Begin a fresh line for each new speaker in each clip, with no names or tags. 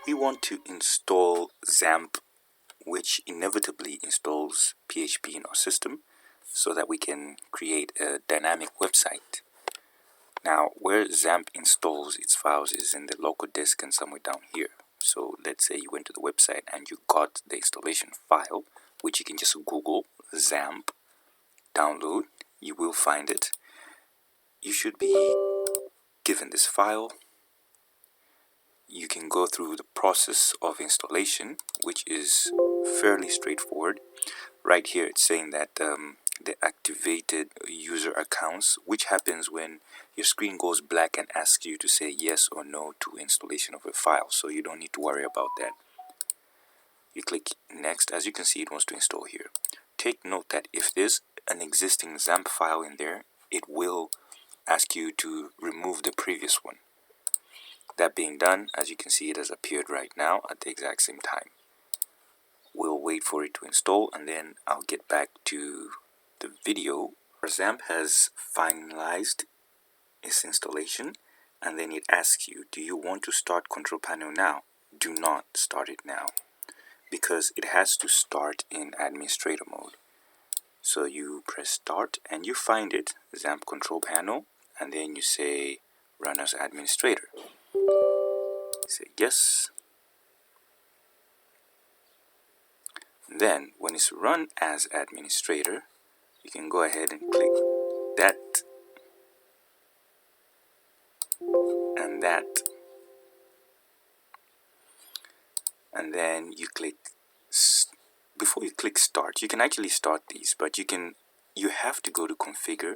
we want to install XAMPP, which inevitably installs PHP in our system so that we can create a dynamic website. Now, where XAMPP installs its files is in the local disk and somewhere down here. So let's say you went to the website and you got the installation file, which you can just Google XAMPP download. You will find it. You should be given this file. You can go through the process of installation, which is fairly straightforward. Right here it's saying that the activated user accounts, which happens when your screen goes black and asks you to say yes or no to installation of a file, so you don't need to worry about that. You click next. As you can see, it wants to install here. Take note that if there's an existing XAMPP file in there, it will ask you to remove the previous one. That being done, as you can see, it has appeared right now at the exact same time. We'll wait for it to install and then I'll get back to the video. XAMPP has finalized its installation and then it asks you, do you want to start control panel now? Do not start it now because it has to start in administrator mode. So you press start and you find it, XAMPP control panel, and then you say run as administrator. Say yes. Then when it's run as administrator, you can go ahead and click that and that, and then you click before you click start. You can actually start these, but you have to go to configure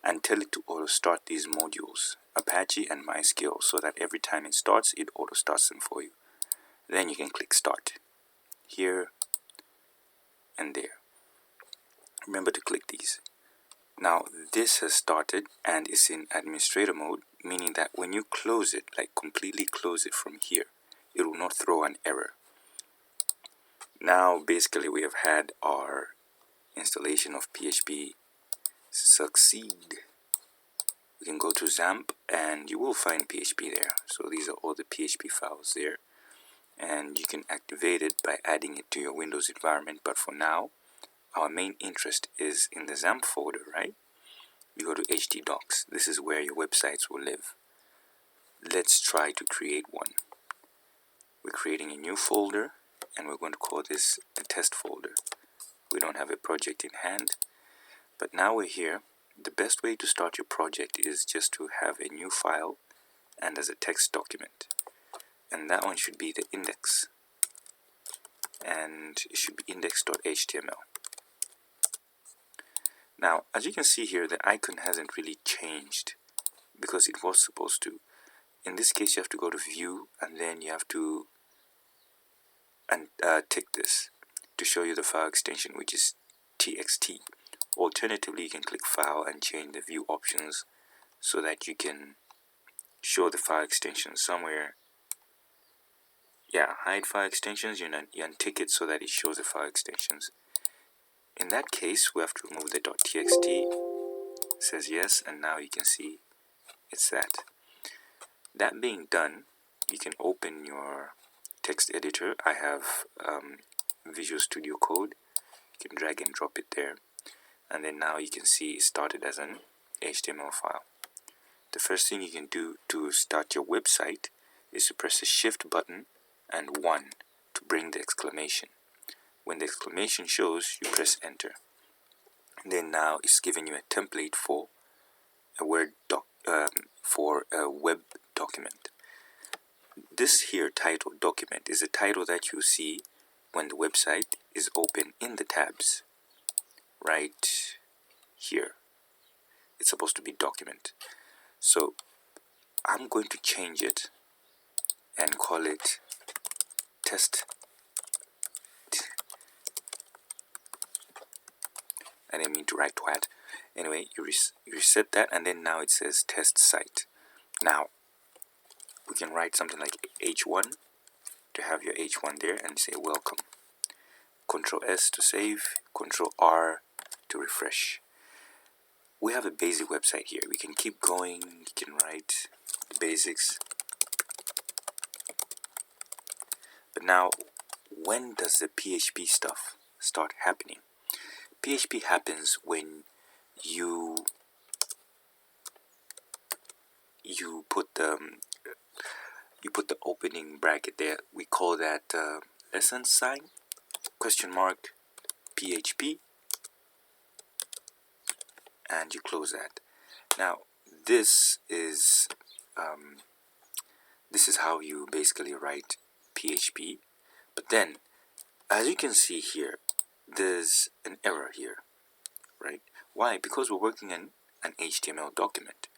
and tell it to auto start these modules, Apache and MySQL, so that every time it starts, it auto starts them for you. Then you can click start here and there. Remember to click these. Now this has started and is in administrator mode, meaning that when you close it, like completely close it from here, it will not throw an error. Now basically we have had our installation of PHP succeed. We can go to XAMPP and you will find PHP there. So these are all the PHP files there, and you can activate it by adding it to your Windows environment. But for now, our main interest is in the XAMPP folder, right? You go to htdocs. This is where your websites will live. Let's try to create one. We're creating a new folder and we're going to call this a test folder. We don't have a project in hand, but now we're here. The best way to start your project is just to have a new file and as a text document, and that one should be the index, and it should be index.html. Now as you can see here, the icon hasn't really changed because it was supposed to. In this case you have to go to view and then you have to tick this to show you the file extension, which is txt. Alternatively, you can click file and change the view options so that you can show the file extension somewhere. Yeah, hide file extensions, you untick it so that it shows the file extensions. In that case, we have to remove the .txt. It says yes, and now you can see it's that. That being done, you can open your text editor. I have Visual Studio Code. You can drag and drop it there, and then now you can see it started as an HTML file. The first thing you can do to start your website is to press the shift button and 1 to bring the exclamation. When the exclamation shows, you press enter. And then now it's giving you a template for a Word for a web document. This here title document is a title that you see when the website is open in the tabs right here. It's supposed to be document. So I'm going to change it and call it test. I didn't mean to write twat. Anyway, you reset that, and then now it says test site. Now we can write something like h1 to have your h1 there and say welcome. Control S to save, Control R to refresh. We have a basic website here. We can keep going. You can write the basics. Now, when does the PHP stuff start happening? PHP happens when you put the opening bracket there. We call that lesson sign, question mark, PHP, and you close that. Now, this is how you basically write PHP. But then, as you can see here, there's an error here, right? Why? Because we're working in an HTML document.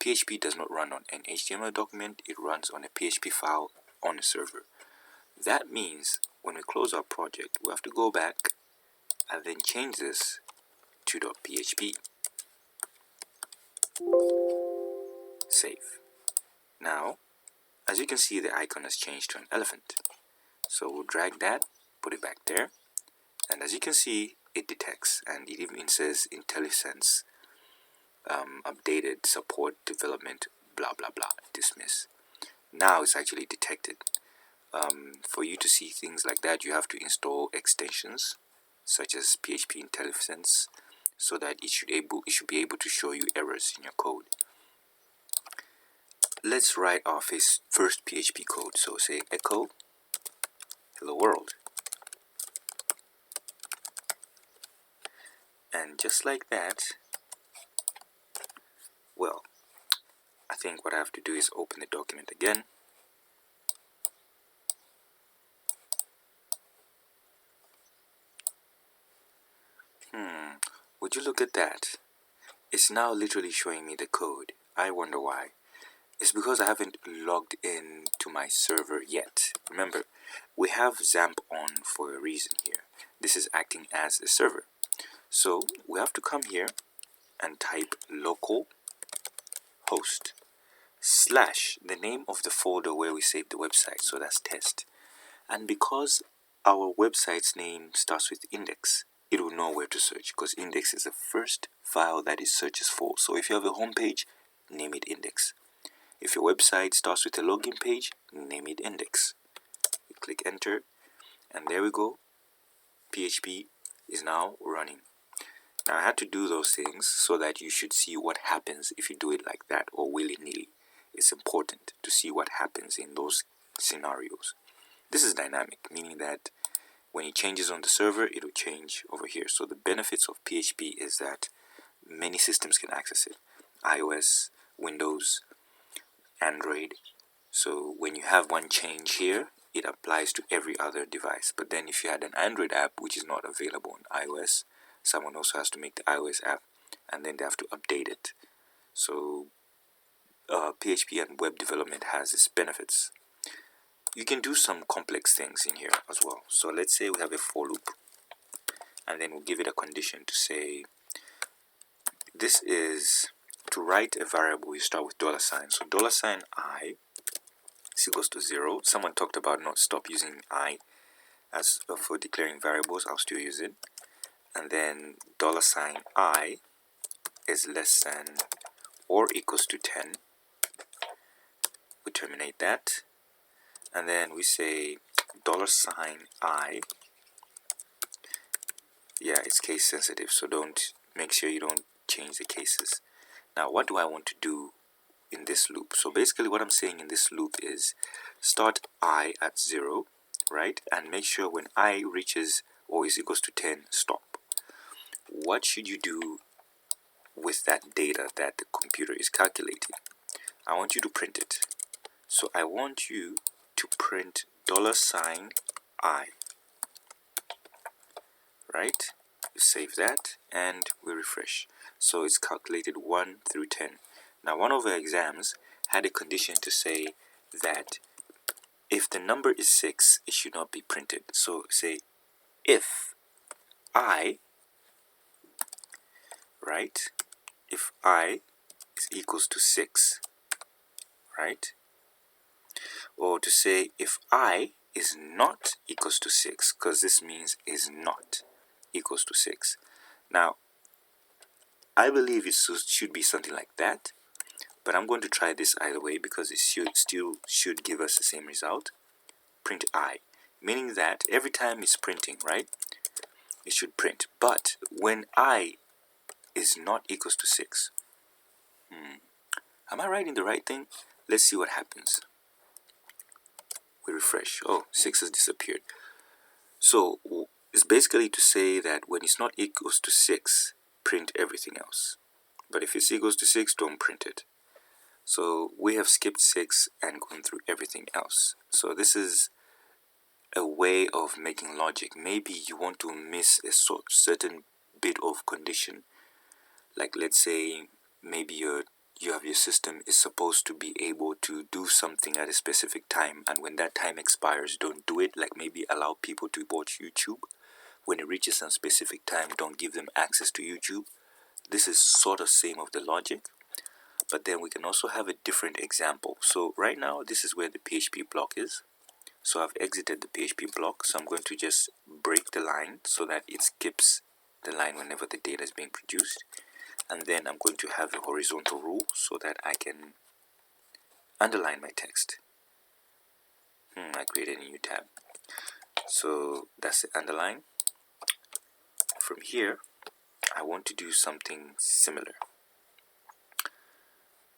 PHP does not run on an HTML document, it runs on a PHP file on a server. That means when we close our project, we have to go back and then change this to .php. Save. Now, as you can see, the icon has changed to an elephant. So we'll drag that, put it back there, and as you can see, it detects, and it even says IntelliSense updated support development blah blah blah, dismiss. Now it's actually detected. For you to see things like that, you have to install extensions such as PHP IntelliSense, so that it should be able to show you errors in your code. Let's write our first PHP code. So say echo hello world, and just like that, well, I think what I have to do is open the document again. Would you look at that? It's now literally showing me the code. I wonder why. It's because I haven't logged in to my server yet. Remember, we have XAMPP on for a reason here. This is acting as a server. So we have to come here and type local host / the name of the folder where we save the website. So that's test. And because our website's name starts with index, it will know where to search, because index is the first file that it searches for. So if you have a home page, name it index. If your website starts with a login page, name it index. You click enter, and there we go. PHP is now running. Now I had to do those things so that you should see what happens if you do it like that or willy-nilly. It's important to see what happens in those scenarios. This is dynamic, meaning that when it changes on the server, it will change over here. So the benefits of PHP is that many systems can access it. iOS, Windows, Android. So when you have one change here, it applies to every other device. But then if you had an Android app which is not available on iOS, someone also has to make the iOS app, and then they have to update it. So PHP and web development has its benefits. You can do some complex things in here as well. So let's say we have a for loop, and then we'll give it a condition to say this is to write a variable. You start with $. So $I is equals to 0. Someone talked about not stop using I as for declaring variables. I'll still use it. And then $I is less than or equals to 10. We terminate that, and then we say $I. Yeah, it's case sensitive, so make sure you don't change the cases. Now, what do I want to do in this loop? So basically what I'm saying in this loop is start I at 0, right? And make sure when I reaches or is equals to 10, stop. What should you do with that data that the computer is calculating? I want you to print it. So I want you to print $I, right? You save that and we refresh. So it's calculated 1 through 10. Now, one of our exams had a condition to say that if the number is 6, it should not be printed. So say if I, right, if I is equals to 6, right? Or to say if I is not equals to 6, because this means is not equals to 6. Now, I believe it should be something like that, but I'm going to try this either way because it still should give us the same result. Print I. meaning that every time it's printing, right, it should print. But when I is not equals to 6, am I writing the right thing? Let's see what happens. We refresh. Oh, 6 has disappeared. So it's basically to say that when it's not equals to 6, print everything else. But if it's equals to 6, don't print it. So we have skipped 6 and gone through everything else. So this is a way of making logic. Maybe you want to miss a certain bit of condition. Like let's say maybe you have your system is supposed to be able to do something at a specific time, and when that time expires, don't do it. Like maybe allow people to watch YouTube. When it reaches some specific time, don't give them access to YouTube. This is sort of same of the logic, but then we can also have a different example. So right now, this is where the PHP block is. So I've exited the PHP block, so I'm going to just break the line so that it skips the line whenever the data is being produced. And then I'm going to have a horizontal rule so that I can underline my text. I created a new tab. So that's the underline. From here, I want to do something similar.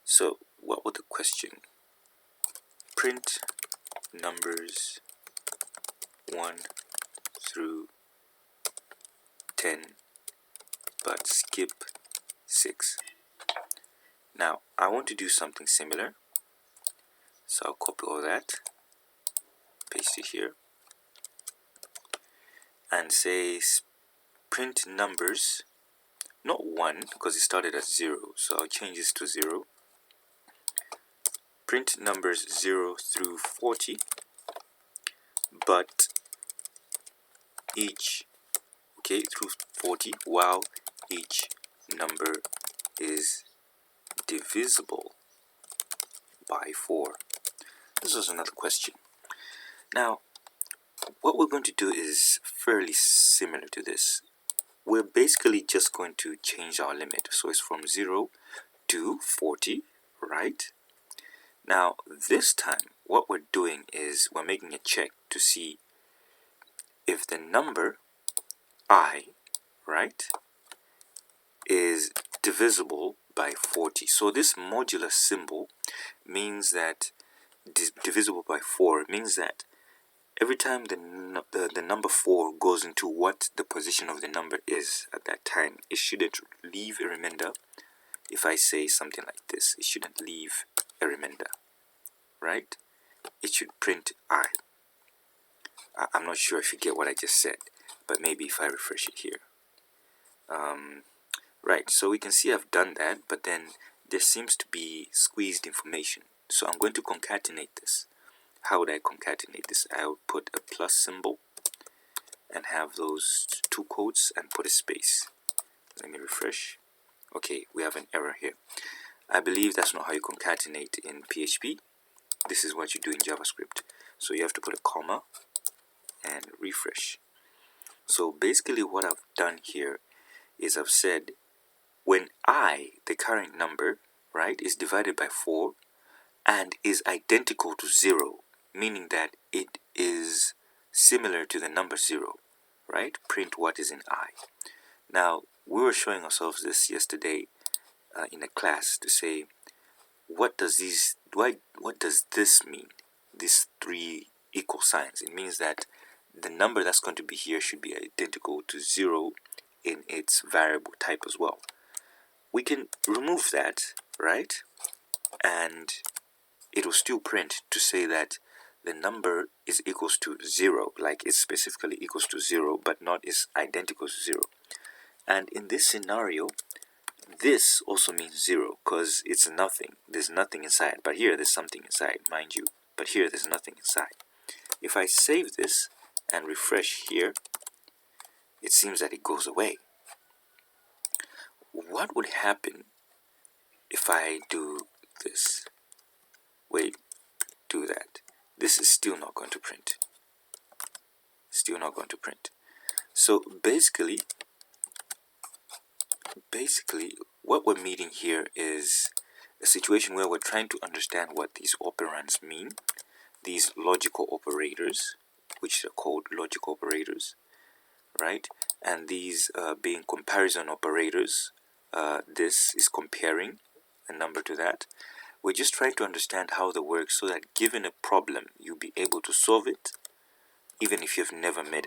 So what would the question? Print numbers 1 through 10, but skip 6. Now I want to do something similar, so I'll copy all that, paste it here, and say print numbers, not 1 because it started at 0, so I'll change this to 0. Print numbers 0 through 40, but each, through 40, while each number is divisible by 4. This was another question. Now, what we're going to do is fairly similar to this. We're basically just going to change our limit. So it's from 0 to 40, right? Now, this time, what we're doing is we're making a check to see if the number I, right, is divisible by 40. So this modular symbol means that divisible by 4 means that every time the number 4 goes into what the position of the number is at that time, it shouldn't leave a remainder. If I say something like this, it shouldn't leave a remainder, right? It should print I. I'm not sure if you get what I just said, but maybe if I refresh it here. Right, so we can see I've done that, but then there seems to be squeezed information. So I'm going to concatenate this. How would I concatenate this? I'll put a plus symbol and have those two quotes and put a space. Let me refresh. Okay, we have an error here. I believe that's not how you concatenate in PHP. This is what you do in JavaScript. So you have to put a comma and refresh. So basically what I've done here is I've said when I, the current number, right, is divided by 4 and is identical to 0, meaning that it is similar to the number 0, right, print what is in I. Now, we were showing ourselves this yesterday in a class to say, what does this mean? These 3 equal signs. It means that the number that's going to be here should be identical to 0 in its variable type as well. We can remove that, right? And it will still print to say that the number is equals to 0, like it's specifically equals to 0, but not is identical to 0. And in this scenario, this also means 0 because it's nothing. There's nothing inside. But here there's something inside, mind you. But here there's nothing inside. If I save this and refresh here, it seems that it goes away. What would happen if I do this? Wait, do that. This is still not going to print. Still not going to print. So basically what we're meeting here is a situation where we're trying to understand what these operands mean, these logical operators, which are called logic operators, right? And these being comparison operators, this is comparing a number to that. We're just trying to understand how they work so that given a problem, you'll be able to solve it, even if you've never met